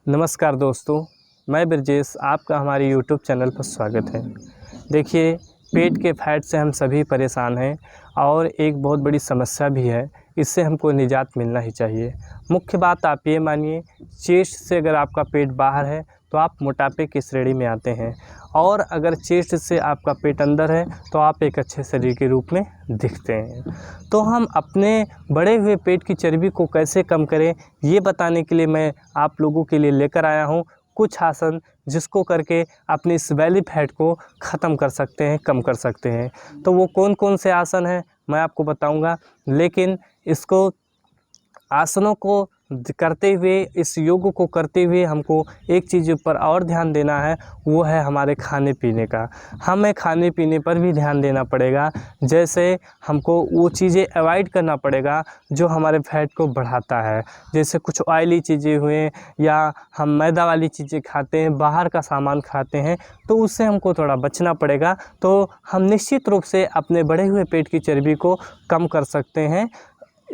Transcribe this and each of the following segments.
नमस्कार दोस्तों, मैं ब्रजेश, आपका हमारे यूट्यूब चैनल पर स्वागत है। देखिए, पेट के फैट से हम सभी परेशान हैं और एक बहुत बड़ी समस्या भी है, इससे हमको निजात मिलना ही चाहिए। मुख्य बात आप ये मानिए, चेस्ट से अगर आपका पेट बाहर है तो आप मोटापे की श्रेणी में आते हैं, और अगर चेस्ट से आपका पेट अंदर है तो आप एक अच्छे शरीर के रूप में दिखते हैं। तो हम अपने बढ़े हुए पेट की चर्बी को कैसे कम करें, ये बताने के लिए मैं आप लोगों के लिए लेकर आया हूँ कुछ आसन, जिसको करके अपनी इस बेली फैट को ख़त्म कर सकते हैं, कम कर सकते हैं। तो वो कौन कौन से आसन हैं मैं आपको बताऊंगा, लेकिन इसको आसनों को करते हुए, इस योग को करते हुए हमको एक चीज़ पर और ध्यान देना है, वो है हमारे खाने पीने का। हमें खाने पीने पर भी ध्यान देना पड़ेगा। जैसे हमको वो चीज़ें अवॉइड करना पड़ेगा जो हमारे फैट को बढ़ाता है। जैसे कुछ ऑयली चीज़ें हुए, या हम मैदा वाली चीज़ें खाते हैं, बाहर का सामान खाते हैं, तो उससे हमको थोड़ा बचना पड़ेगा। तो हम निश्चित रूप से अपने बढ़े हुए पेट की चर्बी को कम कर सकते हैं।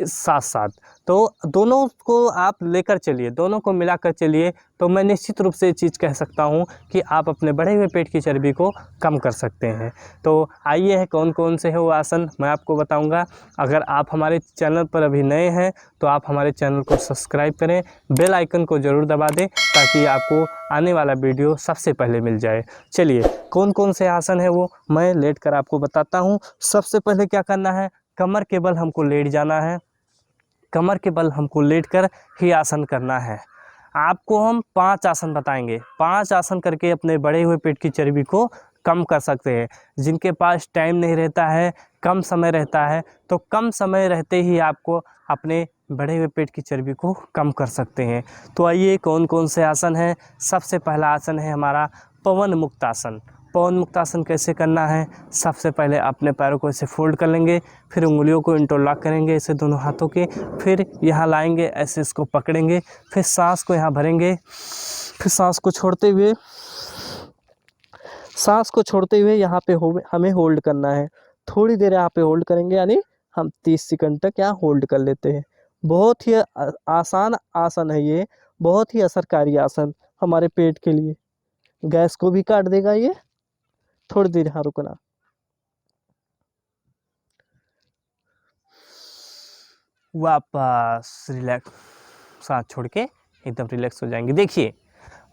साथ साथ तो दोनों को आप लेकर चलिए, दोनों को मिलाकर चलिए, तो मैं निश्चित रूप से ये चीज़ कह सकता हूँ कि आप अपने बढ़े हुए पेट की चर्बी को कम कर सकते हैं। तो आइए है कौन कौन से है वो आसन मैं आपको बताऊंगा। अगर आप हमारे चैनल पर अभी नए हैं तो आप हमारे चैनल को सब्सक्राइब करें, बेल आइकन को ज़रूर दबा दें ताकि आपको आने वाला वीडियो सबसे पहले मिल जाए। चलिए, कौन कौन से आसन है वो मैं लेट कर आपको बताता हूँ। सबसे पहले क्या करना है, कमर के बल हमको लेट जाना है। कमर के बल हमको लेटकर ही आसन करना है। आपको हम 5 आसन बताएंगे, 5 आसन करके अपने बढ़े हुए पेट की चर्बी को कम कर सकते हैं। जिनके पास टाइम नहीं रहता है, कम समय रहता है, तो कम समय रहते ही आपको अपने बढ़े हुए पेट की चर्बी को कम कर सकते हैं। तो आइए कौन कौन से आसन हैं। सबसे पहला आसन है हमारा पवन मुक्त आसन। पवन मुक्त आसन कैसे करना है, सबसे पहले अपने पैरों को ऐसे फोल्ड कर लेंगे, फिर उंगलियों को इंटरलॉक करेंगे ऐसे दोनों हाथों के, फिर यहाँ लाएंगे, ऐसे इसको पकड़ेंगे, फिर सांस को यहाँ भरेंगे, फिर सांस को छोड़ते हुए यहाँ पे हमें होल्ड करना है। थोड़ी देर यहाँ पे होल्ड करेंगे, यानी हम 30 सेकंड तक यहाँ होल्ड कर लेते हैं। बहुत ही आसान आसन है ये, बहुत ही असरकारी आसन हमारे पेट के लिए। गैस को भी काट देगा ये। थोड़ी देर यहाँ रुकना। वापस रिलैक्स, सांस छोड़ के एकदम रिलैक्स हो जाएंगे। देखिए,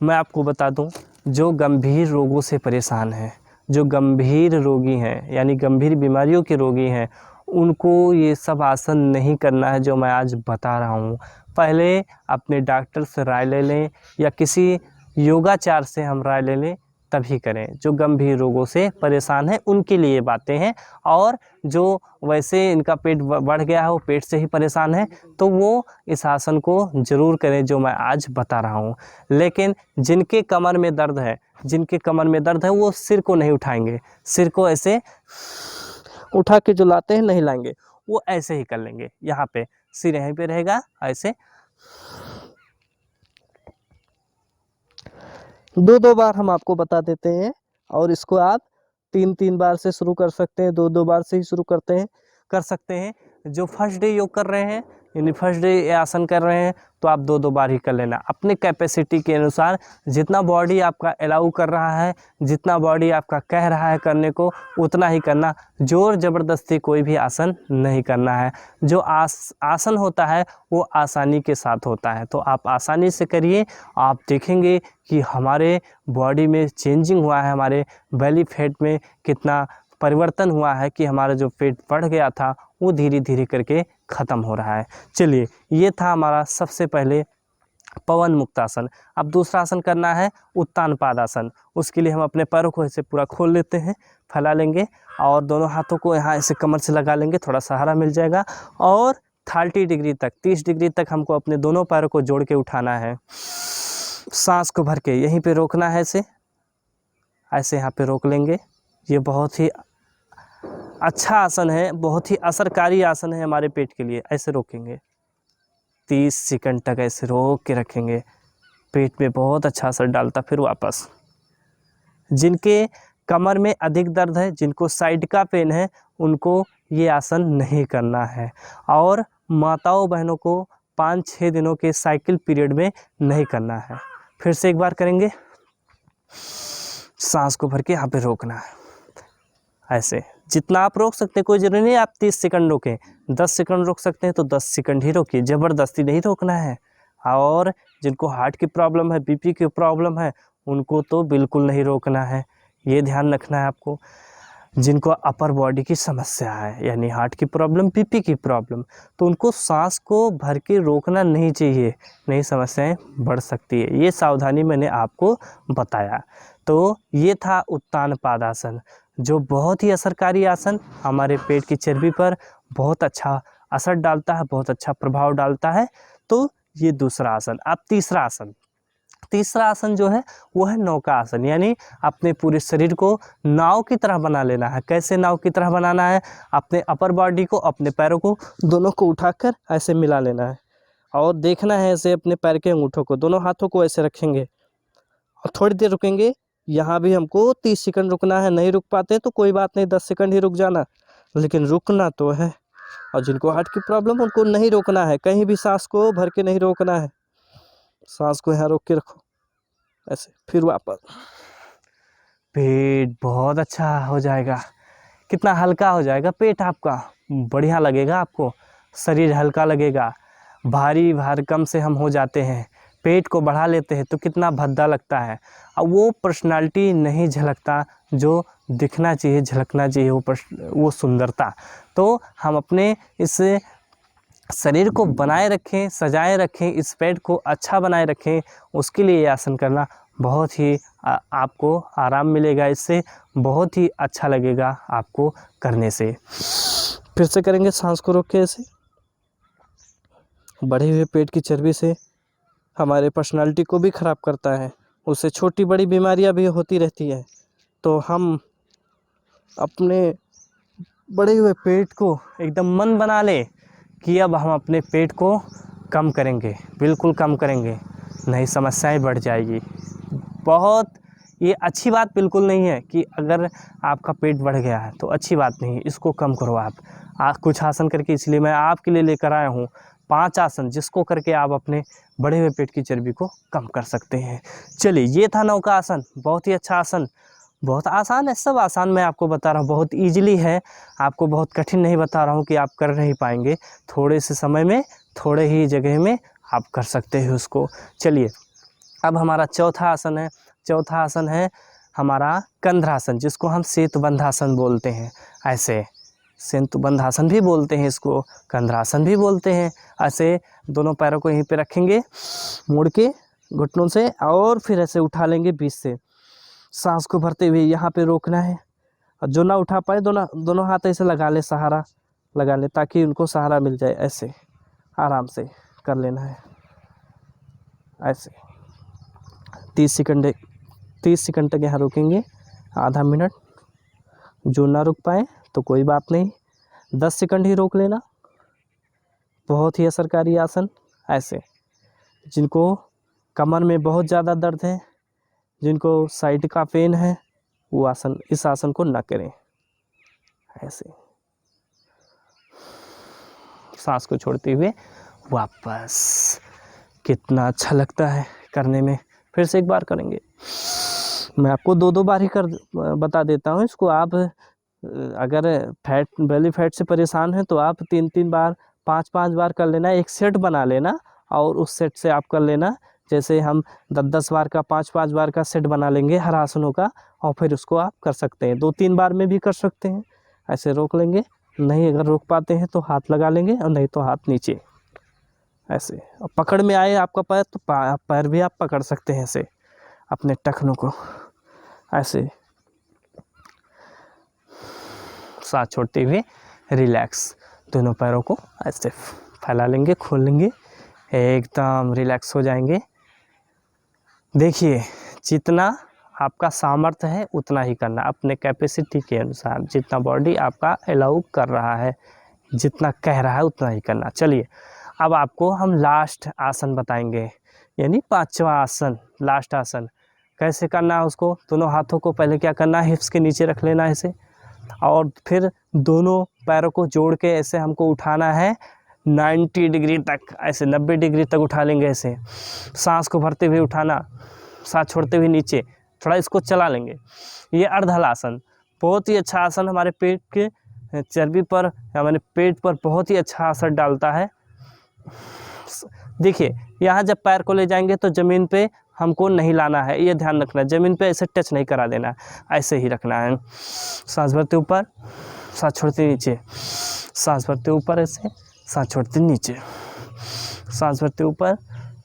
मैं आपको बता दूं, जो गंभीर रोगों से परेशान हैं, जो गंभीर रोगी हैं, यानी गंभीर बीमारियों के रोगी हैं, उनको ये सब आसन नहीं करना है जो मैं आज बता रहा हूँ। पहले अपने डॉक्टर से राय ले लें, या किसी योगाचार से हम राय ले लें, तभी करें। जो गंभीर रोगों से परेशान हैं उनके लिए ये बातें हैं, और जो वैसे इनका पेट बढ़ गया है, वो पेट से ही परेशान है, तो वो इस आसन को ज़रूर करें जो मैं आज बता रहा हूँ। लेकिन जिनके कमर में दर्द है, वो सिर को नहीं उठाएंगे। सिर को ऐसे उठा के जो लाते हैं नहीं लाएंगे, वो ऐसे ही कर लेंगे। यहाँ पे सिर यहीं पे रहेगा, ऐसे 2-2 बार हम आपको बता देते हैं, और इसको आप 3-3 बार से शुरू कर सकते हैं, 2-2 बार से ही शुरू कर सकते हैं। जो फर्स्ट डे योग कर रहे हैं, यानी फर्स्ट डे ये आसन कर रहे हैं, तो आप 2-2 बार ही कर लेना। अपने कैपेसिटी के अनुसार जितना बॉडी आपका अलाउ कर रहा है, जितना बॉडी आपका कह रहा है करने को, उतना ही करना। जोर ज़बरदस्ती कोई भी आसन नहीं करना है। जो आसन होता है वो आसानी के साथ होता है, तो आप आसानी से करिए। आप देखेंगे कि हमारे बॉडी में चेंजिंग हुआ है, हमारे बेली फैट में कितना परिवर्तन हुआ है, कि हमारा जो पेट बढ़ गया था वो धीरे धीरे करके ख़त्म हो रहा है। चलिए, ये था हमारा सबसे पहले पवन मुक्तासन। अब दूसरा आसन करना है उत्तान पादासन। उसके लिए हम अपने पैरों को ऐसे पूरा खोल लेते हैं, फैला लेंगे, और दोनों हाथों को यहाँ ऐसे कमर से लगा लेंगे, थोड़ा सहारा मिल जाएगा, और 30 डिग्री तक, 30 डिग्री तक हमको अपने दोनों पैरों को जोड़ के उठाना है। सांस को भर के यहीं पे रोकना है, ऐसे यहाँ पे रोक लेंगे। ये बहुत ही अच्छा आसन है, बहुत ही असरकारी आसन है हमारे पेट के लिए। ऐसे रोकेंगे, 30 सेकंड तक ऐसे रोक के रखेंगे, पेट में बहुत अच्छा असर डालता। फिर वापस। जिनके कमर में अधिक दर्द है, जिनको साइड का पेन है, उनको ये आसन नहीं करना है। और माताओं बहनों को 5-6 दिनों के साइकिल पीरियड में नहीं करना है। फिर से एक बार करेंगे, सांस को भर के यहाँ पे रोकना है ऐसे। जितना आप रोक सकते हैं, कोई ज़रूरी नहीं आप 30 सेकंड रोकें, 10 सेकंड रोक सकते हैं तो 10 सेकंड ही रोकिए, ज़बरदस्ती नहीं रोकना है। और जिनको हार्ट की प्रॉब्लम है, बीपी की प्रॉब्लम है, उनको तो बिल्कुल नहीं रोकना है, ये ध्यान रखना है आपको। जिनको अपर बॉडी की समस्या है, यानी हार्ट की प्रॉब्लम, बीपी की प्रॉब्लम, तो उनको सांस को भर के रोकना नहीं चाहिए, नहीं समस्याएं बढ़ सकती है। ये सावधानी मैंने आपको बताया। तो ये था उत्तान पादासन, जो बहुत ही असरकारी आसन, हमारे पेट की चर्बी पर बहुत अच्छा असर डालता है, बहुत अच्छा प्रभाव डालता है। तो ये दूसरा आसन। अब तीसरा आसन जो है वो है नौका आसन, यानी अपने पूरे शरीर को नाव की तरह बना लेना है। कैसे नाव की तरह बनाना है? अपने अपर बॉडी को, अपने पैरों को, दोनों को उठाकर ऐसे मिला लेना है और देखना है ऐसे अपने पैर के अंगूठों को, दोनों हाथों को ऐसे रखेंगे और थोड़ी देर रुकेंगे। यहाँ भी हमको 30 सेकंड रुकना है, नहीं रुक पाते तो कोई बात नहीं, 10 सेकंड ही रुक जाना, लेकिन रुकना तो है। और जिनको हार्ट की प्रॉब्लम उनको नहीं रोकना है, कहीं भी सांस को भर के नहीं रोकना है, सांस को यहाँ रोक के रखो ऐसे। फिर वापस, पेट बहुत अच्छा हो जाएगा, कितना हल्का हो जाएगा पेट आपका, बढ़िया लगेगा आपको, शरीर हल्का लगेगा। भारी भरकम से हम हो जाते हैं, पेट को बढ़ा लेते हैं तो कितना भद्दा लगता है। अब वो पर्सनालिटी नहीं झलकता जो दिखना चाहिए, झलकना चाहिए, वो सुंदरता। तो हम अपने इस शरीर को बनाए रखें, सजाए रखें, इस पेट को अच्छा बनाए रखें, उसके लिए ये आसन करना बहुत ही आपको आराम मिलेगा, इससे बहुत ही अच्छा लगेगा आपको करने से। फिर से करेंगे, सांस को रोक के ऐसे। बढ़े हुए पेट की चर्बी से हमारे पर्सनालिटी को भी ख़राब करता है, उससे छोटी बड़ी बीमारियां भी होती रहती है। तो हम अपने बढ़े हुए पेट को एकदम मन बना लें कि अब हम अपने पेट को कम करेंगे, बिल्कुल कम करेंगे, नहीं समस्याएं बढ़ जाएगी। बहुत ये अच्छी बात बिल्कुल नहीं है कि अगर आपका पेट बढ़ गया है तो अच्छी बात नहीं है, इसको कम करो आप कुछ आसन करके। इसलिए मैं आपके लिए लेकर आया हूँ 5 आसन, जिसको करके आप अपने बढ़े हुए पेट की चर्बी को कम कर सकते हैं। चलिए, ये था नौका आसन, बहुत ही अच्छा आसन, बहुत आसान है, सब आसान मैं आपको बता रहा हूँ, बहुत ईजिली है, आपको बहुत कठिन नहीं बता रहा हूँ कि आप कर नहीं पाएंगे। थोड़े से समय में, थोड़े ही जगह में आप कर सकते हैं उसको। चलिए, अब हमारा चौथा आसन है हमारा कंधरासन, जिसको हम सेतुबंधासन बोलते हैं। ऐसे सेतुबंधासन भी बोलते हैं इसको, कंधरासन भी बोलते हैं। ऐसे दोनों पैरों को यहीं पे रखेंगे मोड़ के घुटनों से, और फिर ऐसे उठा लेंगे बीच से, सांस को भरते हुए यहाँ पे रोकना है। और जो ना उठा पाए दोनों हाथ ऐसे लगा ले, सहारा लगा ले, ताकि उनको सहारा मिल जाए। ऐसे आराम से कर लेना है ऐसे। 30 सेकंड तक यहाँ रुकेंगे, आधा मिनट। जो ना रुक पाए तो कोई बात नहीं, 10 सेकंड ही रोक लेना। बहुत ही असरकारी आसन। ऐसे जिनको कमर में बहुत ज़्यादा दर्द है, जिनको साइड का पेन है, वो आसन, इस आसन को ना करें। ऐसे सांस को छोड़ते हुए वापस, कितना अच्छा लगता है करने में। फिर से एक बार करेंगे, मैं आपको 2 बार ही कर बता देता हूँ इसको। आप अगर बेली फैट से परेशान हैं तो आप 3 बार, 5 बार कर लेना, एक सेट बना लेना और उस सेट से आप कर लेना। जैसे हम 10 बार का, 5 बार का सेट बना लेंगे हर आसनों का, और फिर उसको आप कर सकते हैं। 2-3 बार में भी कर सकते हैं। ऐसे रोक लेंगे, नहीं अगर रोक पाते हैं तो हाथ लगा लेंगे, और नहीं तो हाथ नीचे ऐसे। और पकड़ में आए आपका पैर तो पैर भी आप पकड़ सकते हैं ऐसे, अपने टखनों को ऐसे। सांस छोड़ते हुए रिलैक्स, दोनों पैरों को ऐसे फैला लेंगे, खोल लेंगे, एकदम रिलैक्स हो जाएंगे। देखिए, जितना आपका सामर्थ्य है उतना ही करना, अपने कैपेसिटी के अनुसार, जितना बॉडी आपका अलाउ कर रहा है, जितना कह रहा है उतना ही करना। चलिए, अब आपको हम लास्ट आसन बताएंगे, यानी 5वां आसन, लास्ट आसन। कैसे करना है उसको? दोनों हाथों को पहले क्या करना है, हिप्स के नीचे रख लेना है ऐसे, और फिर दोनों पैरों को जोड़ के ऐसे हमको उठाना है 90 डिग्री तक, ऐसे 90 डिग्री तक उठा लेंगे। ऐसे सांस को भरते हुए उठाना, सांस छोड़ते हुए नीचे, थोड़ा इसको चला लेंगे। ये अर्ध हलासन बहुत ही अच्छा आसन हमारे पेट के चर्बी पर, हमारे पेट पर बहुत ही अच्छा असर डालता है। देखिए यहाँ जब पैर को ले जाएंगे तो ज़मीन पे हमको नहीं लाना है, ये ध्यान रखना है। ज़मीन पे ऐसे टच नहीं करा देना, ऐसे ही रखना है। सांस भरते ऊपर, सांस छोड़ते नीचे, सांस भरते ऊपर, ऐसे सांस छोड़ते नीचे, सांस भरते ऊपर,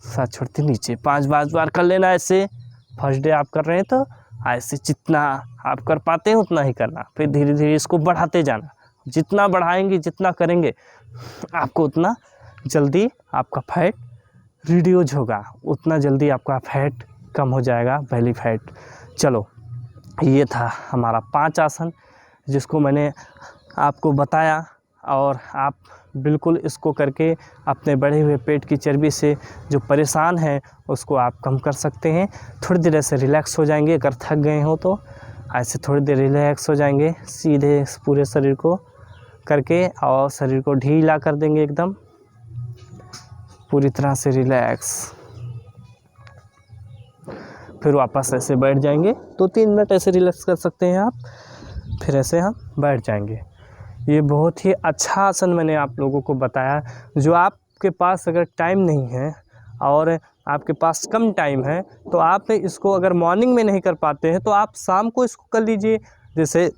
सांस छोड़ते नीचे। 5 बार कर लेना ऐसे। फर्स्ट डे आप कर रहे हैं तो ऐसे जितना आप कर पाते हैं उतना ही करना, फिर धीरे धीरे इसको बढ़ाते जाना। जितना बढ़ाएंगे, जितना करेंगे, आपको उतना जल्दी आपका फैट रिड्यूस होगा, उतना जल्दी आपका फैट कम हो जाएगा, बेली फैट। चलो, ये था हमारा 5 आसन जिसको मैंने आपको बताया, और आप बिल्कुल इसको करके अपने बढ़े हुए पेट की चर्बी से जो परेशान हैं उसको आप कम कर सकते हैं। थोड़ी देर ऐसे रिलैक्स हो जाएंगे। अगर थक गए हो तो ऐसे थोड़ी देर रिलैक्स हो जाएंगे, सीधे पूरे शरीर को करके, और शरीर को ढीला कर देंगे एकदम पूरी तरह से रिलैक्स। फिर वापस ऐसे बैठ जाएंगे। 2-3 मिनट ऐसे रिलैक्स कर सकते हैं आप, फिर ऐसे हम बैठ जाएंगे। ये बहुत ही अच्छा आसन मैंने आप लोगों को बताया। जो आपके पास अगर टाइम नहीं है और आपके पास कम टाइम है तो आप इसको अगर मॉर्निंग में नहीं कर पाते हैं तो आप शाम को इसको कर लीजिए। जैसे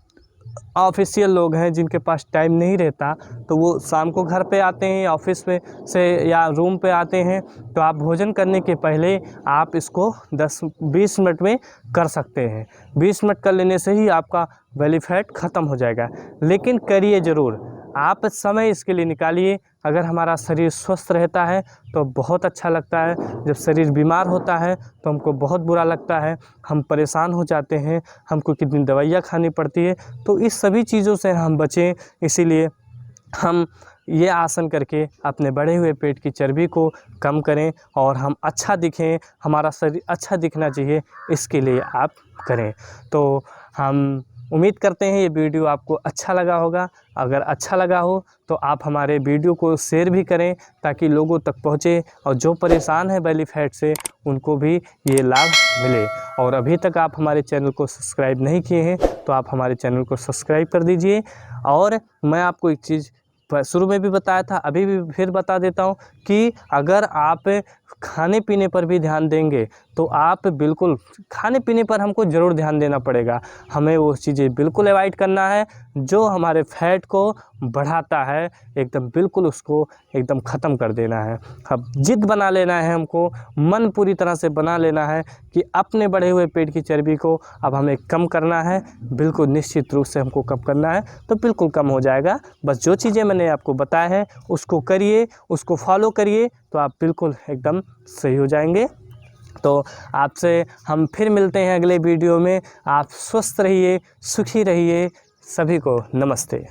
ऑफिशियल लोग हैं जिनके पास टाइम नहीं रहता तो वो शाम को घर पे आते हैं, ऑफिस में से या रूम पे आते हैं, तो आप भोजन करने के पहले आप इसको 10-20 मिनट में कर सकते हैं। 20 मिनट कर लेने से ही आपका बेली फैट ख़त्म हो जाएगा। लेकिन करिए ज़रूर, आप समय इसके लिए निकालिए। अगर हमारा शरीर स्वस्थ रहता है तो बहुत अच्छा लगता है, जब शरीर बीमार होता है तो हमको बहुत बुरा लगता है, हम परेशान हो जाते हैं, हमको कितनी दवाइयाँ खानी पड़ती है। तो इस सभी चीज़ों से हम बचें, इसीलिए हम ये आसन करके अपने बढ़े हुए पेट की चर्बी को कम करें और हम अच्छा दिखें, हमारा शरीर अच्छा दिखना चाहिए, इसके लिए आप करें। तो हम उम्मीद करते हैं ये वीडियो आपको अच्छा लगा होगा। अगर अच्छा लगा हो तो आप हमारे वीडियो को शेयर भी करें ताकि लोगों तक पहुँचे, और जो परेशान है बेली फैट से उनको भी ये लाभ मिले। और अभी तक आप हमारे चैनल को सब्सक्राइब नहीं किए हैं तो आप हमारे चैनल को सब्सक्राइब कर दीजिए। और मैं आपको एक चीज़ शुरू में भी बताया था, अभी भी फिर बता देता हूँ कि अगर आप खाने पीने पर भी ध्यान देंगे तो आप बिल्कुल, खाने पीने पर हमको ज़रूर ध्यान देना पड़ेगा। हमें वो चीज़ें बिल्कुल अवॉइड करना है जो हमारे फैट को बढ़ाता है, एकदम बिल्कुल उसको एकदम ख़त्म कर देना है। अब जिद बना लेना है, हमको मन पूरी तरह से बना लेना है कि अपने बढ़े हुए पेट की चर्बी को अब हमें कम करना है। बिल्कुल निश्चित रूप से हमको कम करना है तो बिल्कुल कम हो जाएगा। बस जो चीज़ें मैंने आपको बताया है उसको करिए, उसको फॉलो करिए तो आप बिल्कुल एकदम सही हो जाएंगे। तो आपसे हम फिर मिलते हैं अगले वीडियो में। आप स्वस्थ रहिए, सुखी रहिए। सभी को नमस्ते।